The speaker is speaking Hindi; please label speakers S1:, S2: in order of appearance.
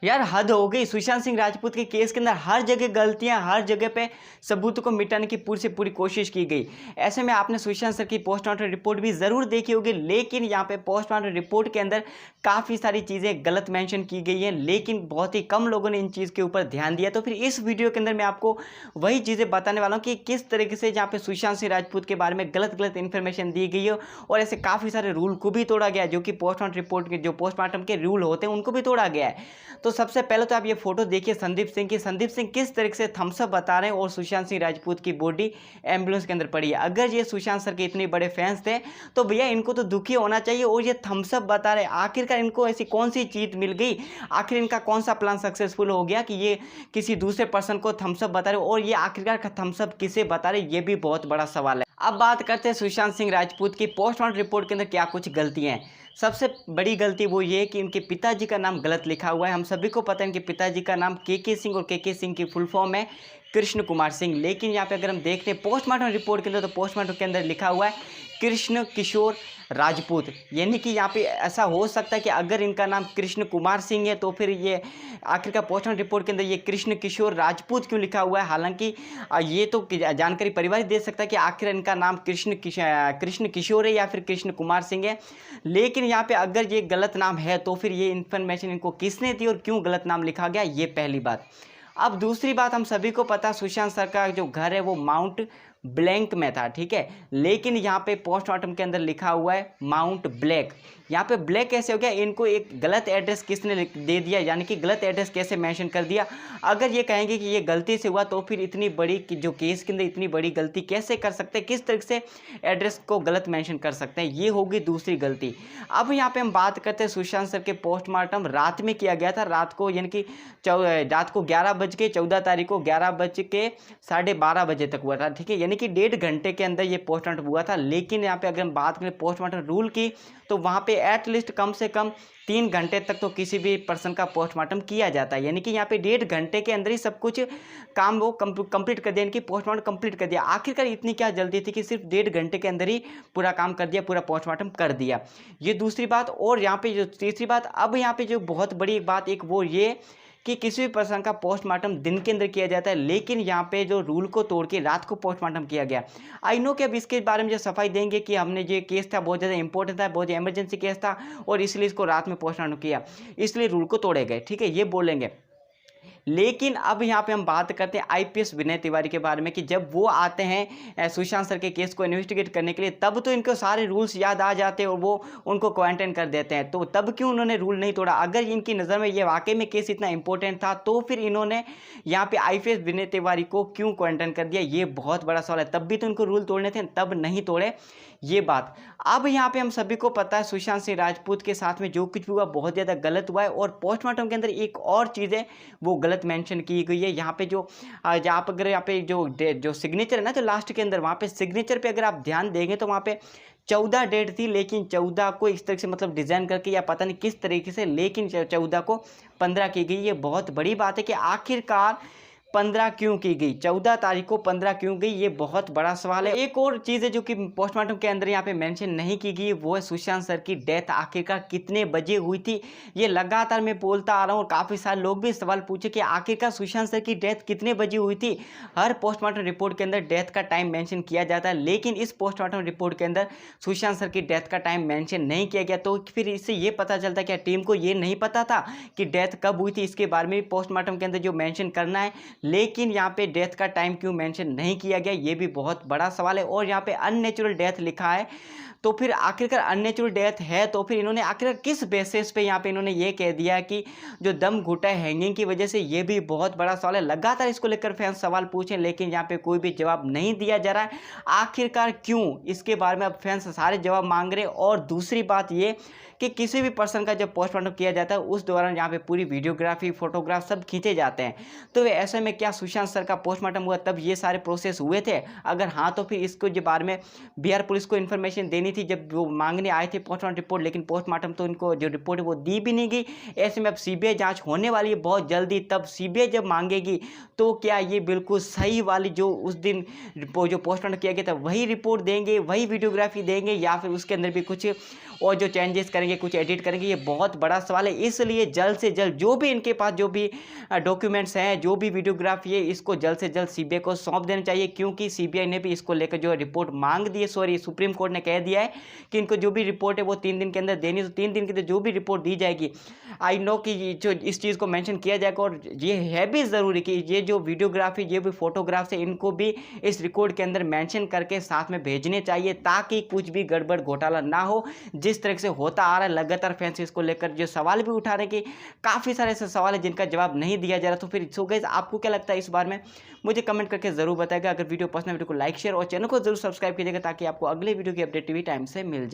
S1: यार हद हो गई। सुशांत सिंह राजपूत के केस के अंदर हर जगह गलतियां, हर जगह पे सबूतों को मिटाने की पूरी से पूरी कोशिश की गई। ऐसे में आपने सुशांत सर की पोस्टमार्टम रिपोर्ट भी जरूर देखी होगी, लेकिन यहाँ पे पोस्टमार्टम रिपोर्ट के अंदर काफ़ी सारी चीज़ें गलत मेंशन की गई हैं, लेकिन बहुत ही कम लोगों ने इन चीज़ के ऊपर ध्यान दिया। तो फिर इस वीडियो के अंदर मैं आपको वही चीज़ें बताने वाला हूँ कि किस तरीके से यहाँ पे सुशांत सिंह राजपूत के बारे में गलत गलत इन्फॉर्मेशन दी गई है और ऐसे काफ़ी सारे रूल को भी तोड़ा गया है, जो कि पोस्टमार्टम रिपोर्ट के जो पोस्टमार्टम के रूल होते हैं उनको भी तोड़ा गया है। तो सबसे पहले तो आप ये फोटो देखिए संदीप सिंह की। संदीप सिंह किस तरीके से थम्स अप बता रहे हैं और सुशांत सिंह राजपूत की बॉडी एम्बुलेंस के अंदर पड़ी है। अगर ये सुशांत सर के इतने बड़े फैंस थे तो भैया इनको तो दुखी होना चाहिए, और ये थम्स अप बता रहे। आखिरकार इनको ऐसी कौन सी चीज मिल गई, आखिर इनका कौन सा प्लान सक्सेसफुल हो गया कि ये किसी दूसरे पर्सन को थम्स अप बता रहे, और ये आखिरकार थम्स अप किसे बता रहे, ये भी बहुत बड़ा सवाल है। अब बात करते हैं सुशांत सिंह राजपूत की पोस्टमार्टम रिपोर्ट के अंदर क्या कुछ गलतियां हैं। सबसे बड़ी गलती वो ये है कि इनके पिताजी का नाम गलत लिखा हुआ है। हम सभी को पता है इनके पिताजी का नाम के सिंह, और के सिंह की फुल फॉर्म है कृष्ण कुमार सिंह। लेकिन यहाँ पे अगर हम देखते हैं पोस्टमार्टम रिपोर्ट के अंदर, तो पोस्टमार्टम के अंदर लिखा हुआ है कृष्ण किशोर राजपूत। यानी कि यहाँ पे ऐसा हो सकता है कि अगर इनका नाम कृष्ण कुमार सिंह है तो फिर ये आखिरकार पोस्टमार्टम रिपोर्ट के अंदर ये कृष्ण किशोर राजपूत क्यों लिखा हुआ है। हालांकि ये तो जानकारी परिवार ही दे सकता है कि आखिर इनका नाम कृष्ण किशोर है या फिर कृष्ण कुमार सिंह है। लेकिन यहाँ पे अगर ये गलत नाम है तो फिर ये इन्फॉर्मेशन इनको किसने दी और क्यों गलत नाम लिखा गया, ये पहली बात। अब दूसरी बात, हम सभी को पता सुशांत सर का जो घर है वो माउंट ब्लैंक में था, ठीक है। लेकिन यहाँ पे पोस्टमार्टम के अंदर लिखा हुआ है माउंट ब्लैक। यहाँ पे ब्लैक कैसे हो गया, इनको एक गलत एड्रेस किसने दे दिया, यानी कि गलत एड्रेस कैसे मेंशन कर दिया। अगर ये कहेंगे कि ये गलती से हुआ तो फिर इतनी बड़ी जो केस के अंदर इतनी बड़ी गलती कैसे कर सकते हैं, किस तरीके से एड्रेस को गलत मेंशन कर सकते हैं, ये होगी दूसरी गलती। अब यहाँ पे हम बात करते हैं सुशांत सर के पोस्टमार्टम रात में किया गया था, रात को यानी कि रात को 11 तारीख को 11:12 बजे तक हुआ था, ठीक है। यानी कि 1.5 घंटे के अंदर ये पोस्टमार्टम हुआ था। लेकिन यहाँ पे अगर हम बात करें पोस्टमार्टम रूल की, तो वहाँ पे एटलीस्ट कम से कम 3 घंटे तक तो किसी भी पर्सन का पोस्टमार्टम किया जाता है। यानी कि यहाँ पे 1.5 घंटे के अंदर ही सब कुछ काम वो कंप्लीट कर दिया, यानी कि पोस्टमार्टम कंप्लीट कर दिया। आखिरकार इतनी क्या जल्दी थी कि सिर्फ 1.5 घंटे के अंदर ही पूरा काम कर दिया, पूरा पोस्टमार्टम कर दिया। ये दूसरी बात। और यहाँ पे जो तीसरी बात, अब यहाँ पे जो बहुत बड़ी बात एक वो ये कि किसी भी पर्सन का पोस्टमार्टम दिन के अंदर किया जाता है, लेकिन यहाँ पे जो रूल को तोड़ के रात को पोस्टमार्टम किया गया। आई नो कि अब इसके बारे में जो सफाई देंगे कि हमने जो केस था बहुत ज़्यादा इंपॉर्टेंट था, बहुत इमरजेंसी केस था और इसलिए इसको रात में पोस्टमार्टम किया, इसलिए रूल को तोड़े गए, ठीक है, ये बोलेंगे। लेकिन अब यहाँ पे हम बात करते हैं आईपीएस विनय तिवारी के बारे में कि जब वो आते हैं सुशांत सर के केस को इन्वेस्टिगेट करने के लिए, तब तो इनको सारे रूल्स याद आ जाते हैं और वो उनको क्वारंटाइन कर देते हैं। तो तब क्यों उन्होंने रूल नहीं तोड़ा? अगर इनकी नज़र में ये वाकई में केस इतना इंपॉर्टेंट था तो फिर इन्होंने यहाँ पे आईपीएस विनय तिवारी को क्यों क्वारंटाइन कर दिया, ये बहुत बड़ा सवाल है। तब भी तो इनको रूल तोड़ने थे, तब नहीं तोड़े, ये बात। अब यहाँ पे हम सभी को पता है सुशांत सिंह राजपूत के साथ में जो कुछ भी हुआ बहुत ज़्यादा गलत हुआ है। और पोस्टमार्टम के अंदर एक और चीज़ है वो गलत मेंशन की गई है। यहाँ पे जो आप अगर यहाँ पे जो सिग्नेचर है ना, जो लास्ट के अंदर, वहाँ पे सिग्नेचर पे अगर आप ध्यान देंगे तो वहाँ पे 14 डेट थी, लेकिन 14 को इस तरह से मतलब डिज़ाइन करके या पता नहीं किस तरीके से, लेकिन 14 को 15 की गई। ये बहुत बड़ी बात है कि आखिरकार 15 क्यों की गई, 14 तारीख को 15 क्यों गई, ये बहुत बड़ा सवाल है। एक और चीज़ है जो कि पोस्टमार्टम के अंदर यहाँ पे मेंशन नहीं की गई, वो है सुशांत सर की डेथ आखिरकार कितने बजे हुई थी। ये लगातार मैं बोलता आ रहा हूँ और काफ़ी सारे लोग भी सवाल पूछे कि आखिरकार सुशांत सर की डेथ कितने बजे हुई थी। हर पोस्टमार्टम रिपोर्ट के अंदर डेथ का टाइम मेंशन किया जाता है, लेकिन इस पोस्टमार्टम रिपोर्ट के अंदर सुशांत सर की डेथ का टाइम मेंशन नहीं किया गया। तो फिर इससे ये पता चलता है कि टीम को ये नहीं पता था कि डेथ कब हुई थी, इसके बारे में भी पोस्टमार्टम के अंदर जो मेंशन करना है, लेकिन यहाँ पे डेथ का टाइम क्यों मेंशन नहीं किया गया, ये भी बहुत बड़ा सवाल है। और यहाँ पे अननेचुरल डेथ लिखा है, तो फिर आखिरकार अननेचुरल डेथ है तो फिर इन्होंने आखिरकार किस बेसिस पे यहाँ पे इन्होंने ये कह दिया कि जो दम घुटा है हैंगिंग की वजह से, ये भी बहुत बड़ा सवाल है। लगातार इसको लेकर फैंस सवाल पूछे, लेकिन यहाँ पे कोई भी जवाब नहीं दिया जा रहा है। आखिरकार क्यों, इसके बारे में अब फैंस सारे जवाब मांग रहे हैं। और दूसरी बात ये कि किसी भी पर्सन का जब पोस्टमार्टम किया जाता है उस दौरान यहाँ पे पूरी वीडियोग्राफी, फोटोग्राफ सब खींचे जाते हैं। तो ऐसे में क्या सुशांत सर का पोस्टमार्टम हुआ तब ये सारे प्रोसेस हुए थे? अगर हाँ तो फिर इसको जो बारे में बिहार पुलिस को इन्फॉर्मेशन देनी देनी थी जब वो मांगने आए थे पोस्टमार्टम रिपोर्ट, लेकिन पोस्टमार्टम तो इनको जो रिपोर्ट है वो दी भी नहीं गई। ऐसे में अब सीबीआई जांच होने वाली है बहुत जल्दी, तब सीबीआई जब मांगेगी तो क्या ये बिल्कुल सही वाली जो उस दिन जो पोस्टमार्टम किया गया था वही रिपोर्ट देंगे, वही वीडियोग्राफी देंगे, या फिर उसके अंदर भी कुछ और जो चेंजेस करेंगे, कुछ एडिट करेंगे? ये बहुत बड़ा सवाल है। इसलिए जल्द से जल्द जो भी इनके पास जो भी डॉक्यूमेंट्स हैं, जो भी वीडियोग्राफी है, इसको जल्द से जल्द सीबीआई को सौंप देना चाहिए, क्योंकि सीबीआई ने भी इसको लेकर जो रिपोर्ट मांग दी है, सॉरी सुप्रीम कोर्ट ने कह दिया है कि इनको जो भी रिपोर्ट है वो 3 दिन के अंदर देनी। तो 3 दिन के अंदर जो भी रिपोर्ट दी जाएगी, आई नो कि जो इस चीज़ को मेंशन किया जाएगा, और ये है भी ज़रूरी कि ये जो वीडियोग्राफी, ये भी फोटोग्राफ्स है, इनको भी इस रिकॉर्ड के अंदर मेंशन करके साथ में भेजने चाहिए, ताकि कुछ भी गड़बड़ घोटाला ना हो। जिस तरह से होता आ रहा है लगातार, फैंस इसको लेकर जो सवाल भी उठा रहे कि काफ़ी सारे ऐसे सवाल है जिनका जवाब नहीं दिया जा रहा। तो फिर सो गाइस, आपको क्या लगता है इस बारे में? मुझे कमेंट करके ज़रूर बताएगा। अगर वीडियो पसंद है, वीडियो को लाइक शेयर और चैनल को जरूर सब्सक्राइब कीजिएगा, ताकि आपको अगले वीडियो की अपडेट भी टाइम से मिल जाए।